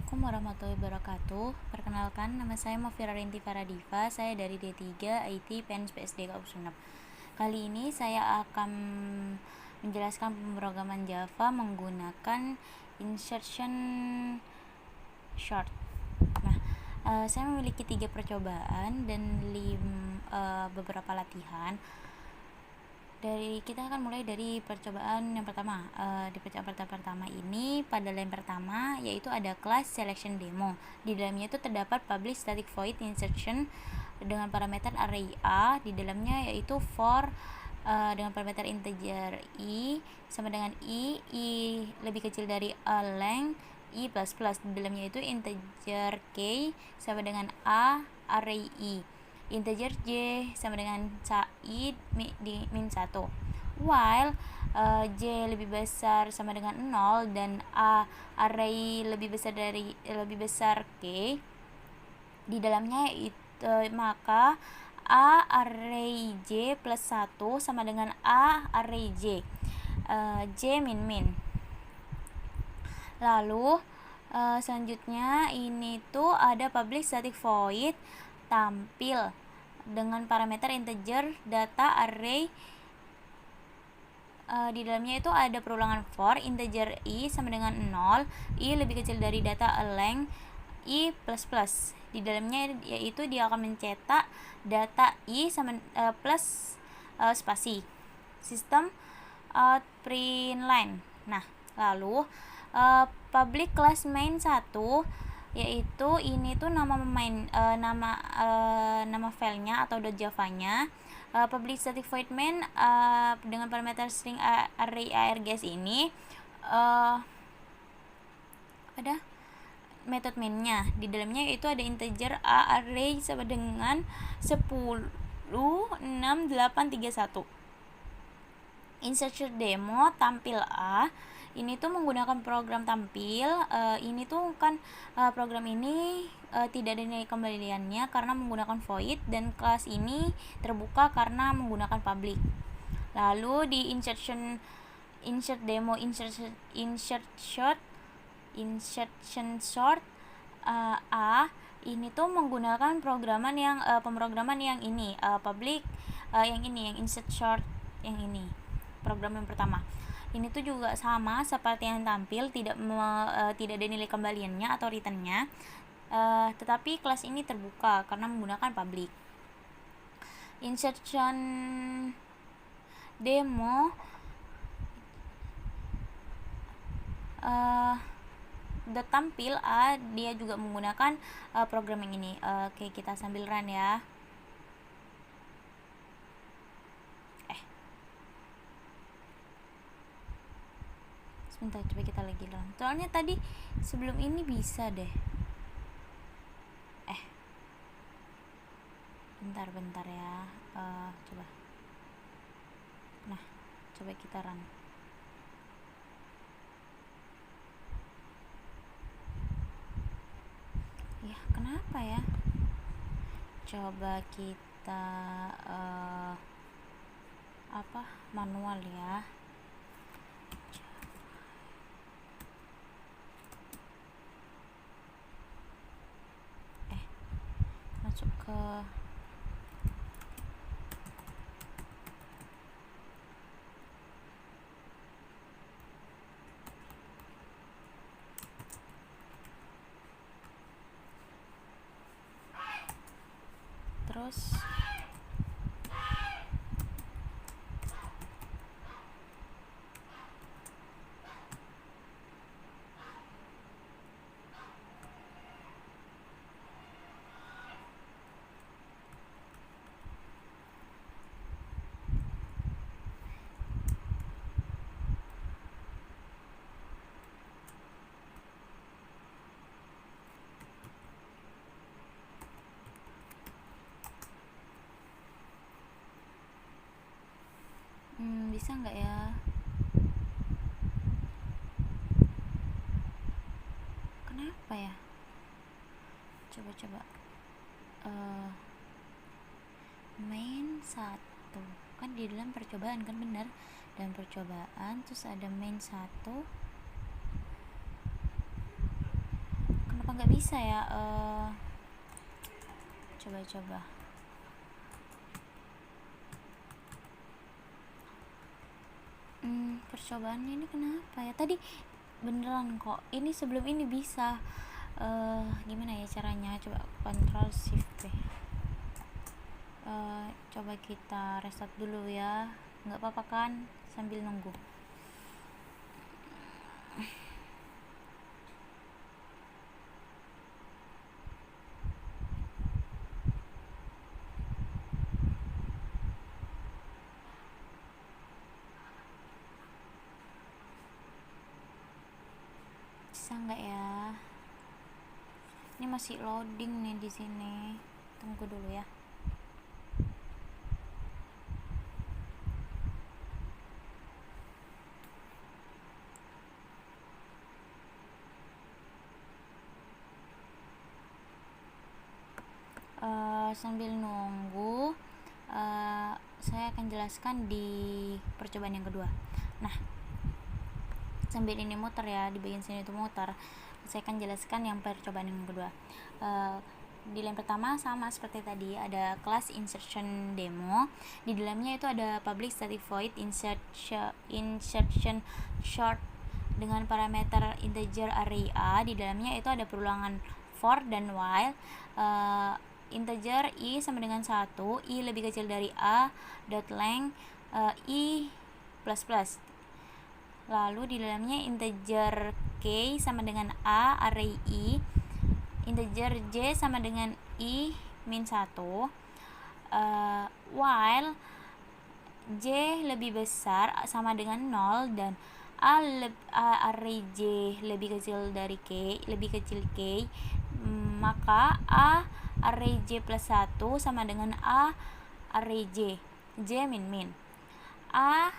Assalamualaikum warahmatullahi wabarakatuh. Perkenalkan, nama saya Mufira Rinti Faradiva. Saya dari D3 IT PENS PSD Kampus Sumeneb. Kali ini saya akan menjelaskan pemrograman Java menggunakan insertion short. Nah, saya memiliki 3 percobaan dan beberapa latihan. Kita akan mulai dari percobaan yang pertama. Di percobaan pertama ini, pada line pertama yaitu ada class selection demo. Di dalamnya itu terdapat public static void insertion dengan parameter array a, di dalamnya yaitu for dengan parameter integer i sama dengan i lebih kecil dari a length i plus plus. Di dalamnya itu integer k sama dengan a array i, integer j sama dengan i min 1, while j lebih besar sama dengan 0 dan a array lebih besar k, di dalamnya maka a array j plus 1 sama dengan a array j min min. Lalu selanjutnya ini tuh ada public static void tampil dengan parameter integer data array. Di dalamnya itu ada perulangan for integer i sama dengan 0, i lebih kecil dari data length i plus plus. Di dalamnya yaitu dia akan mencetak data i sama plus spasi. Sistem print line. Nah, lalu public class main 1 yaitu ini tuh nama filenya atau .java-nya. Public static void main dengan parameter string array args ini ada metode mainnya. Di dalamnya itu ada integer a array sama dengan 10 6 8 31. Insertion demo tampil a, ini tuh menggunakan program tampil. Ini tuh kan program ini tidak ada nilai kembaliannya karena menggunakan void, dan kelas ini terbuka karena menggunakan public. Lalu di insert short a, ini tuh menggunakan pemrograman yang ini public, yang ini yang insert short, yang ini program yang pertama. Ini tuh juga sama seperti yang tampil, tidak ada nilai kembaliannya atau returnnya, tetapi kelas ini terbuka karena menggunakan public. Insertion demo tampil a, dia juga menggunakan program yang ini. Oke, kita sambil run ya. Sebentar, coba kita lagi run. Soalnya tadi sebelum ini bisa deh. Bentar ya. Coba. Nah, coba kita run. Ya, kenapa ya? Coba kita manual ya. Masuk ke terus bisa nggak ya? Kenapa ya? Coba main 1 kan di dalam percobaan kan, benar, dan percobaan terus ada main 1. nggak bisa ya? Coba percobaannya ini kenapa ya? Tadi beneran kok, ini sebelum ini bisa. Gimana ya caranya? Coba Ctrl Shift V. Coba kita restart dulu ya, nggak apa-apa kan, sambil nunggu. Bisa nggak ya? Ini masih loading nih di sini. Tunggu dulu ya. Sambil nunggu, saya akan jelaskan di percobaan yang kedua. Nah, sambil ini muter ya, di bagian sini itu muter, saya akan jelaskan yang percobaan yang kedua. Di line pertama sama seperti tadi, ada kelas insertion demo. Di dalamnya itu ada public static void insertion short dengan parameter integer array a. Di dalamnya itu ada perulangan for dan while. Integer i sama dengan 1, i lebih kecil dari a, dot length i plus plus. Lalu di dalamnya integer k sama dengan a array i, integer j sama dengan i min 1, while j lebih besar sama dengan 0 dan array j lebih kecil dari k, lebih kecil k, maka a array j plus 1 sama dengan a array j min min. A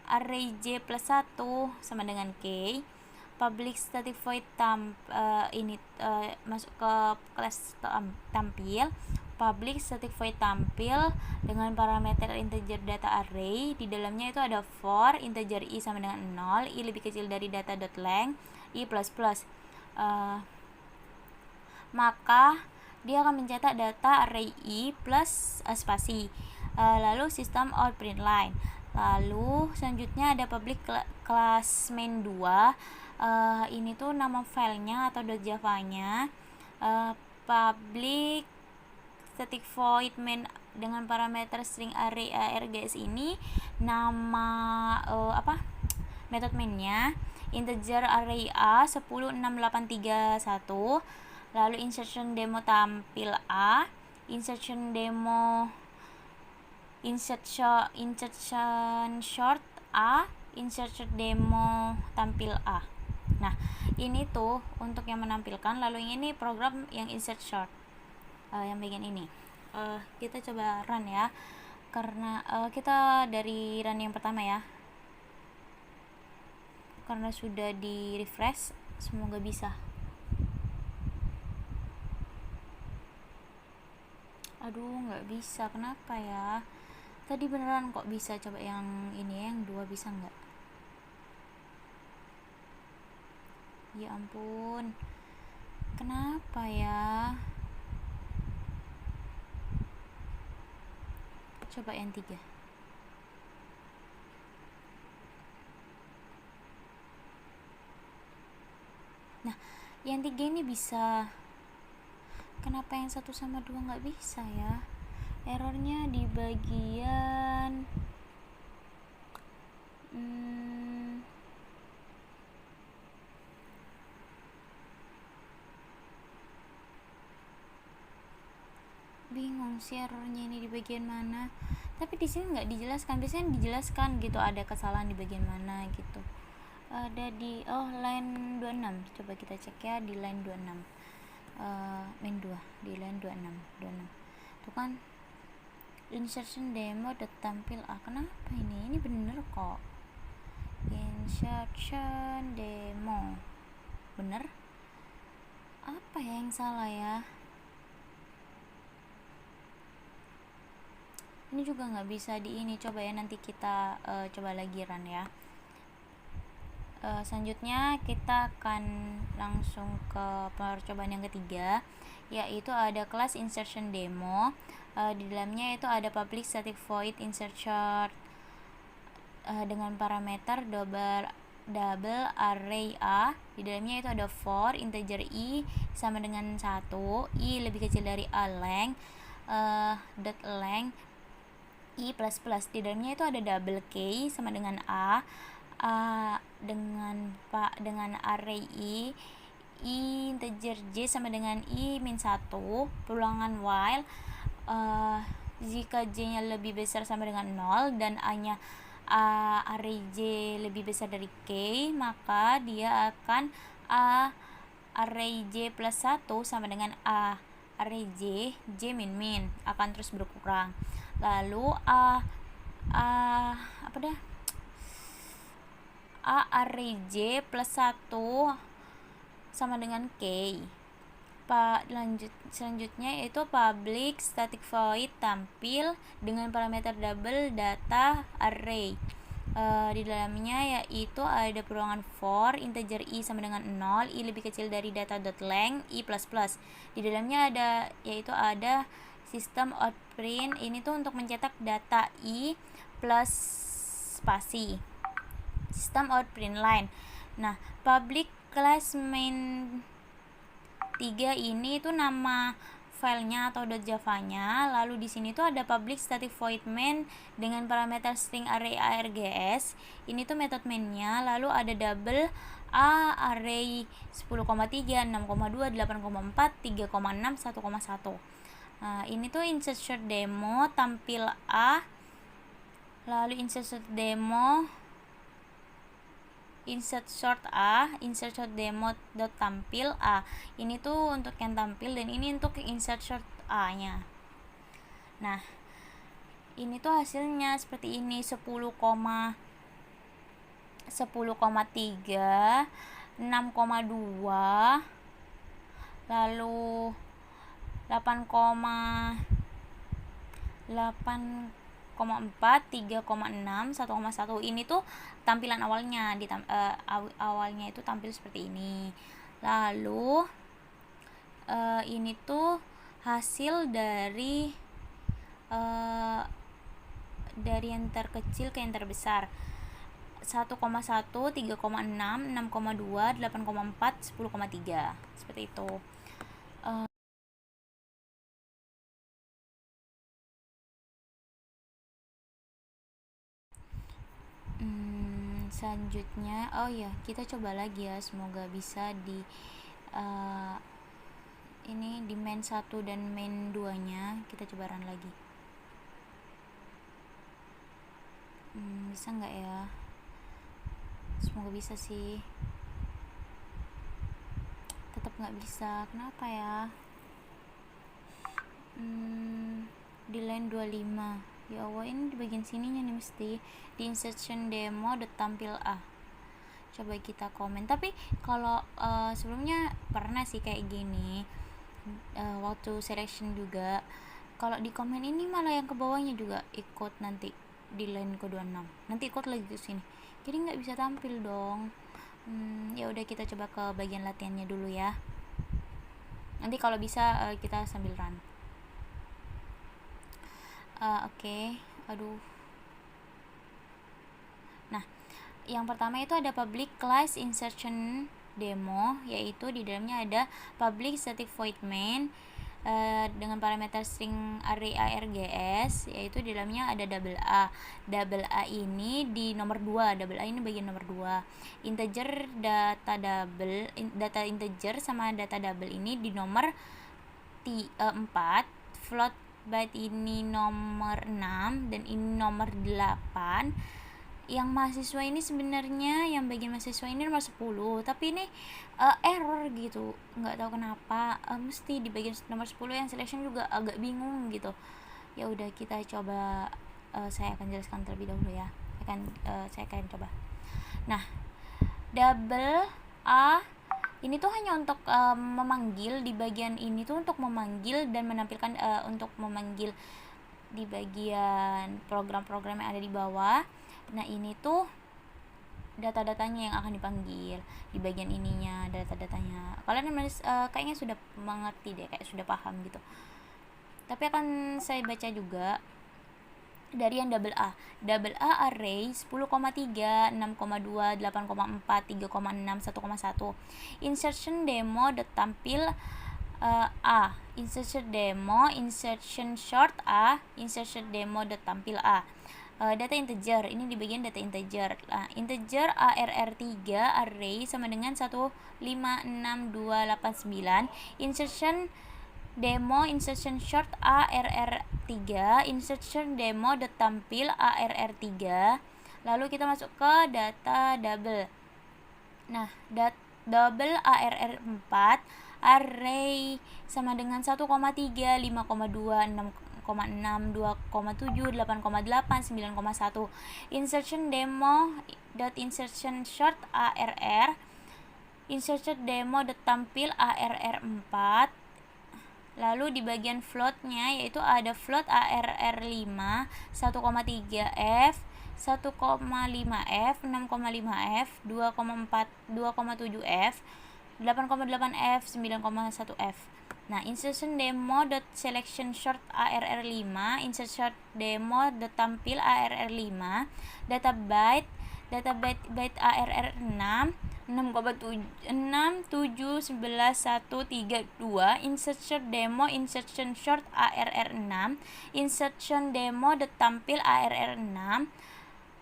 array j plus 1 sama dengan k. Public static void masuk ke kelas tampil. Public static void tampil dengan parameter integer data array. Di dalamnya itu ada for integer i sama dengan 0, i lebih kecil dari data dot length, i plus plus. Maka dia akan mencetak data array i plus spasi. Lalu system out print line. Lalu selanjutnya ada public class main 2. Ini tuh nama filenya atau .java-nya. Public static void main dengan parameter string array args ini nama metode mainnya integer array a 106831. Lalu insertion demo tampil a, insertion short a, insertion demo tampil a. Nah, ini tuh untuk yang menampilkan. Lalu ini program yang insert short, yang bagian ini. Kita coba run ya, karena kita dari run yang pertama ya, karena sudah di refresh. Semoga bisa. Aduh, nggak bisa, kenapa ya? Tadi beneran kok bisa. Coba yang ini, yang 2 bisa nggak? Ya ampun, kenapa ya? Coba yang 3. Nah, yang 3 ini bisa. Kenapa yang 1 sama 2 nggak bisa ya? Errornya di bagian bingung sih errornya ini di bagian mana. Tapi di sini nggak dijelaskan. Biasanya dijelaskan gitu, ada kesalahan di bagian mana gitu. Ada di line 26. Coba kita cek ya di line 26. Main 2 di line 26 itu kan insertion demo tampil kenapa ini bener kok, insertion demo bener, apa ya yang salah ya? Ini juga nggak bisa di ini. Coba ya nanti kita coba lagi run ya. Selanjutnya kita akan langsung ke percobaan yang ketiga, yaitu ada kelas insertion demo. Di dalamnya itu ada public static void insert short dengan parameter double array A. Di dalamnya itu ada for integer i sama dengan 1, i lebih kecil dari a length, dot length i plus plus. Di dalamnya itu ada double k sama dengan a dengan array i integer j sama dengan i min 1, peluangan while jika j nya lebih besar sama dengan 0 dan a nya array j lebih besar dari k, maka dia akan array j plus 1 sama dengan array j min min akan terus berkurang. Lalu array j plus 1 sama dengan k. Selanjutnya yaitu public static void tampil dengan parameter double data array. Di dalamnya yaitu ada peluangan for integer i sama dengan 0, i lebih kecil dari data dot length i plus plus. Di dalamnya ada sistem outprint, ini tuh untuk mencetak data i plus spasi, sistem outprint line. Nah, public class main 3 ini itu nama filenya atau .java-nya. Lalu di sini tuh ada public static void main dengan parameter string array args. Ini tuh metode mainnya. Lalu ada double array 10,3, 6,2, 8,4, 3,6, 1,1. Ini tuh insert short demo tampil a. Lalu insert short demo dot tampil a. Ini tuh untuk yang tampil dan ini untuk insert short a nya. Nah, ini tuh hasilnya seperti ini, 10,3, 6,2, lalu 8,4, 3,6, 1,1. Ini tuh tampilan awalnya. Awalnya itu tampil seperti ini. Lalu ini tuh hasil dari yang terkecil ke yang terbesar. 1,1, 3,6, 6,2, 8,4, 10,3. Seperti itu. Selanjutnya, kita coba lagi ya, semoga bisa di ini di main 1 dan main 2 nya kita coba run lagi. Bisa nggak ya? Semoga bisa sih. Tetap nggak bisa, kenapa ya? Di line 25. Ya Allah, ini di bagian sininya nih mesti di insertion demo tampil a. Coba kita komen. Tapi kalau sebelumnya pernah sih kayak gini, waktu selection juga. Kalau di komen ini malah yang ke bawahnya juga ikut nanti di line ke 26. Nanti ikut lagi ke sini. Jadi nggak bisa tampil dong. Ya udah, kita coba ke bagian latihannya dulu ya. Nanti kalau bisa kita sambil run. Oke. Aduh. Nah, yang pertama itu ada public class insertion demo, yaitu di dalamnya ada public static void main dengan parameter string array args, yaitu di dalamnya ada double a. Double a ini di nomor 2, double a ini bagian nomor 2. Integer data integer sama data double ini di nomor 4. Float byte ini nomor 6 dan ini nomor 8. Yang mahasiswa ini sebenarnya, yang bagian mahasiswa ini nomor 10, tapi ini error gitu, nggak tahu kenapa. Mesti di bagian nomor 10 yang selection juga agak bingung gitu. Ya udah, kita coba, saya akan jelaskan terlebih dahulu ya. Saya akan coba. Nah, double a ini tuh hanya untuk memanggil di bagian ini tuh untuk memanggil dan menampilkan untuk memanggil di bagian program-program yang ada di bawah. Nah, ini tuh data-datanya yang akan dipanggil di bagian ininya, data-datanya. Kalian kayaknya sudah mengerti deh, kayak sudah paham gitu. Tapi akan saya baca juga dari yang double A. Double A array 10,3, 6,2, 8,4, 3,6, 1,1. Insertion demo tampil A. Insertion demo, insertion short A, insertion demo tampil A. Data integer, ini di bagian data integer. Integer ARR3 array sama dengan 156289. Insertion demo, insertion short ARR3, insertion demo tampil ARR3. Lalu kita masuk ke data double. Nah, double ARR4 array sama dengan 1,3, 5,2, 6,6, 2,7, 8,8, 9,1. Insertion demo insertion short ARR, insertion demo tampil ARR4. Lalu di bagian floatnya yaitu ada float ARR5 1,3F, 1,5F, 6,5F, 2,4, 2,7F, 8,8F, 9,1F. Nah, insertion demo selection short ARR5, insert short demo tampil ARR5, data byte ARR6, 6,7, 7, 11, 1, 3, 2. Insertion demo insertion short ARR6, insertion demo tampil ARR6.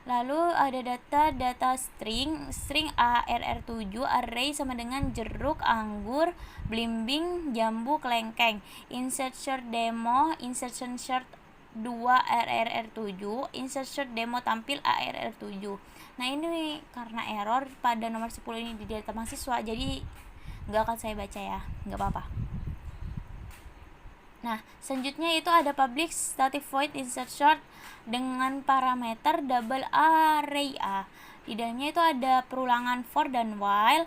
Lalu ada data string ARR7 array sama dengan jeruk, anggur, blimbing, jambu, kelengkeng. Insertion demo insertion short 2 ARR7, insertion demo tampil ARR7. Nah, ini karena error pada nomor 10 ini di data mahasiswa, jadi nggak akan saya baca ya, nggak apa-apa. Nah, selanjutnya itu ada public static void insert short dengan parameter double array A. Di dalamnya itu ada perulangan for dan while.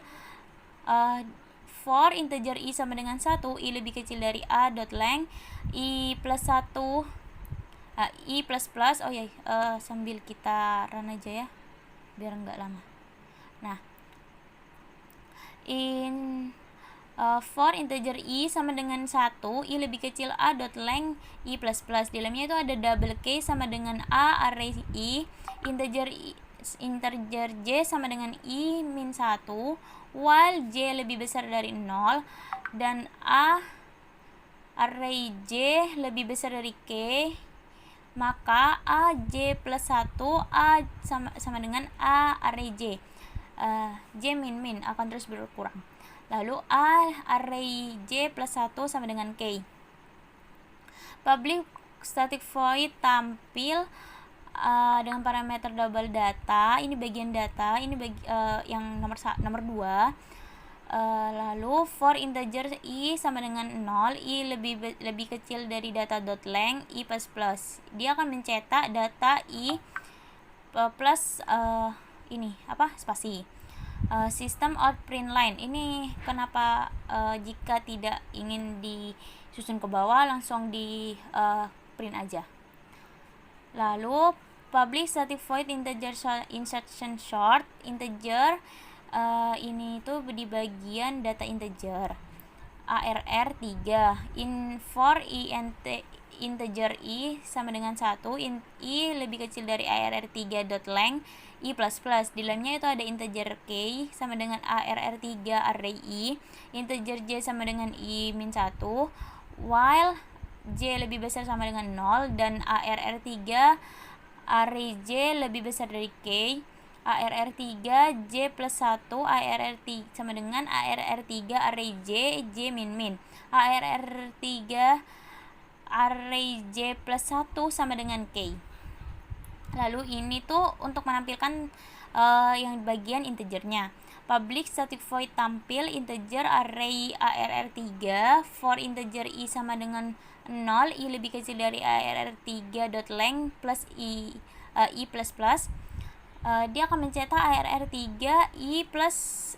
For integer i sama dengan 1, i lebih kecil dari a dot length, i plus 1, i plus plus. Oh ya, sambil kita run aja ya, biar nggak lama. Nah, for integer i sama dengan 1, i lebih kecil a dot length i plus plus. Di dalamnya itu ada double k sama dengan a array i, integer j sama dengan i min 1, while j lebih besar dari 0, dan a array j lebih besar dari k, maka a j plus 1 a sama dengan a array j. J min akan terus berkurang. Lalu a array j plus 1 sama dengan k. Public static void tampil dengan parameter double data. Ini bagian data, ini yang nomor 2. Lalu for integer i sama dengan 0, i lebih kecil dari data dot length i plus plus. Dia akan mencetak data i plus ini spasi. System out print line. Ini kenapa jika tidak ingin disusun ke bawah, langsung di print aja. Lalu public static void integer insertion short integer, ini itu di bagian data integer ARR3 for integer i sama dengan 1, i lebih kecil dari ARR3 dot length i plus plus. Di dalamnya itu ada integer k sama dengan ARR3 array i, integer j sama dengan i min 1, while j lebih besar sama dengan 0, dan ARR3 array j lebih besar dari k, ARR3 j plus 1, ARR3 sama dengan ARR3 array j min, ARR3 array j plus 1 sama dengan k. Lalu ini tuh untuk menampilkan yang bagian integernya. Public static void tampil integer array ARR3 for integer i sama dengan 0, i lebih kecil dari ARR3 dot length plus i plus plus. Dia akan mencetak ARR3 i plus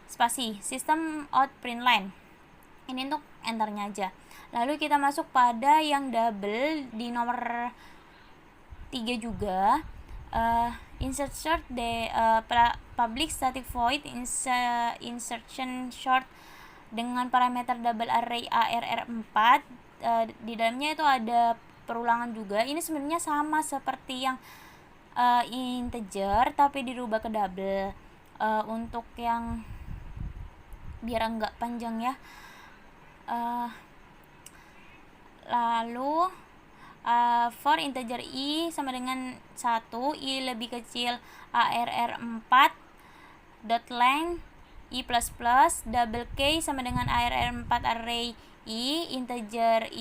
spasi, system out print line. Ini untuk enternya aja. Lalu kita masuk pada yang double di nomor 3 juga. insert short public static void insertion short dengan parameter double array ARR4. Di dalamnya itu ada perulangan juga. Ini sebenarnya sama seperti yang integer tapi dirubah ke double. Untuk yang biar enggak panjang ya, lalu for integer i sama dengan 1, i lebih kecil ARR4 dot length i plus plus, double k sama dengan ARR4 array i, integer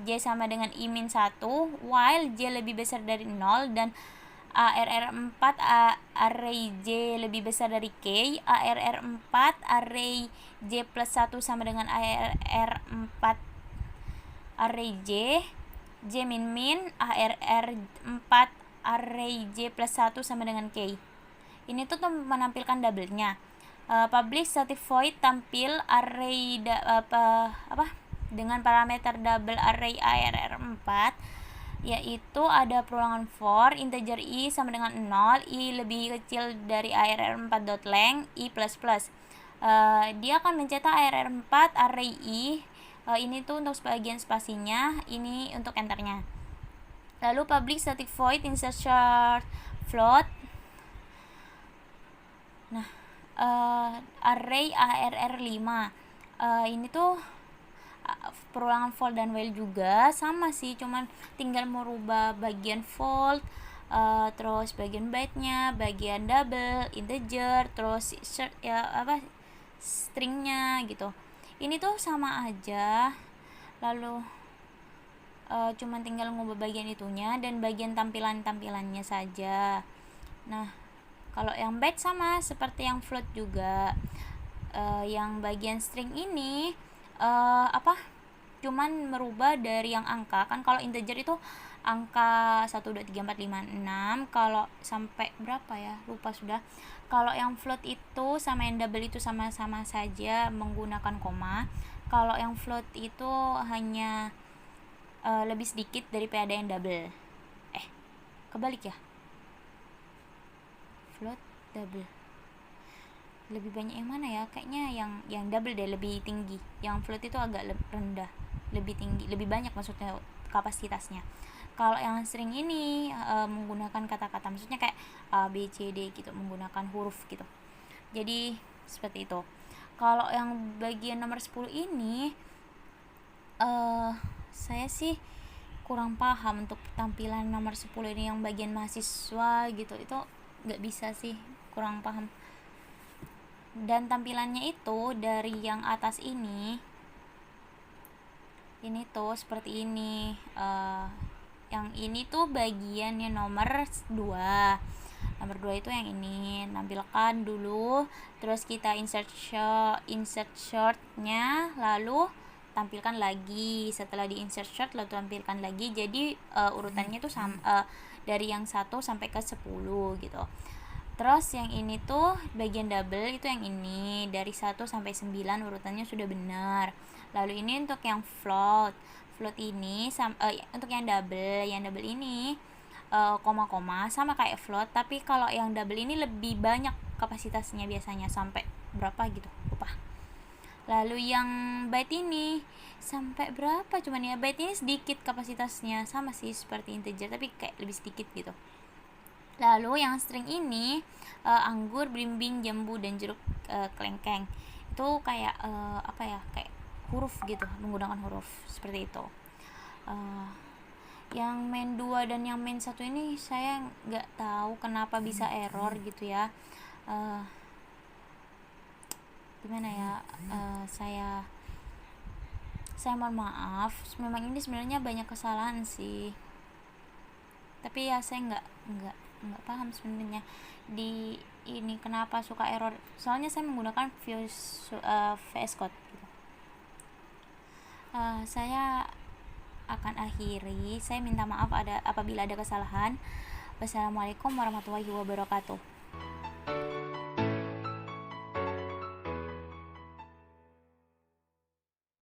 j sama dengan i min 1, while j lebih besar dari 0 dan ARR4 array j lebih besar dari k, ARR4 array j plus 1 sama dengan ARR4 array j min min, ARR4 array j plus 1 sama dengan k. Ini tuh menampilkan double-nya. Public static void tampil array dengan parameter double array ARR4, yaitu ada perulangan for integer i sama dengan 0, i lebih kecil dari ARR4 dot length i plus plus. Dia akan mencetak ARR4 array i. Ini tuh untuk sebagian spasinya, ini untuk enternya. Lalu public static void insert short float. Nah, array ARR5. Ini tuh perulangan for dan while juga sama sih, cuman tinggal merubah bagian for, terus bagian byte-nya, bagian double, integer, terus stringnya gitu. Ini tuh sama aja, lalu cuman tinggal ngubah bagian itunya dan bagian tampilannya saja. Nah, kalau yang byte sama seperti yang float juga. Yang bagian string ini cuman merubah dari yang angka. Kan kalau integer itu angka 1 2 3 4 5 6, kalau sampai berapa ya lupa sudah. Kalau yang float itu sama yang double itu sama-sama saja menggunakan koma. Kalau yang float itu hanya lebih sedikit daripada yang double. Kebalik ya, float double lebih banyak yang mana ya? Kayaknya yang double deh lebih tinggi. Yang float itu agak rendah, lebih tinggi, lebih banyak maksudnya kapasitasnya. Kalau yang string ini menggunakan kata-kata, maksudnya kayak A, B, C, D gitu, menggunakan huruf gitu. Jadi seperti itu. Kalau yang bagian nomor 10 ini saya sih kurang paham untuk tampilan nomor 10 ini, yang bagian mahasiswa gitu. Itu nggak bisa sih, kurang paham. Dan tampilannya itu dari yang atas ini tuh seperti ini. Yang ini tuh bagiannya nomor 2 itu yang ini, nampilkan dulu, terus kita insert shortnya, lalu tampilkan lagi. Setelah di insert short lalu tampilkan lagi. Jadi urutannya tuh dari yang 1 sampai ke 10 gitu. Terus yang ini tuh bagian double itu yang ini, dari 1 sampai 9 urutannya sudah benar. Lalu ini untuk yang float ini untuk yang double ini koma-koma sama kayak float, tapi kalau yang double ini lebih banyak kapasitasnya, biasanya sampai berapa gitu lupa. Lalu yang byte ini sampai berapa, cuman ya byte ini sedikit kapasitasnya, sama sih seperti integer tapi kayak lebih sedikit gitu. Lalu yang string ini anggur, belimbing, jambu, dan jeruk kelengkeng, itu kayak kayak huruf gitu, menggunakan huruf seperti itu. Yang main 2 dan yang main 1 ini saya nggak tahu kenapa bisa error gitu ya. Gimana ya, saya mohon maaf, memang ini sebenarnya banyak kesalahan sih, tapi ya saya nggak paham sebenarnya di ini kenapa suka error, soalnya saya menggunakan VS Code gitu. Saya akan akhiri, saya minta maaf apabila ada kesalahan. Wassalamualaikum warahmatullahi wabarakatuh.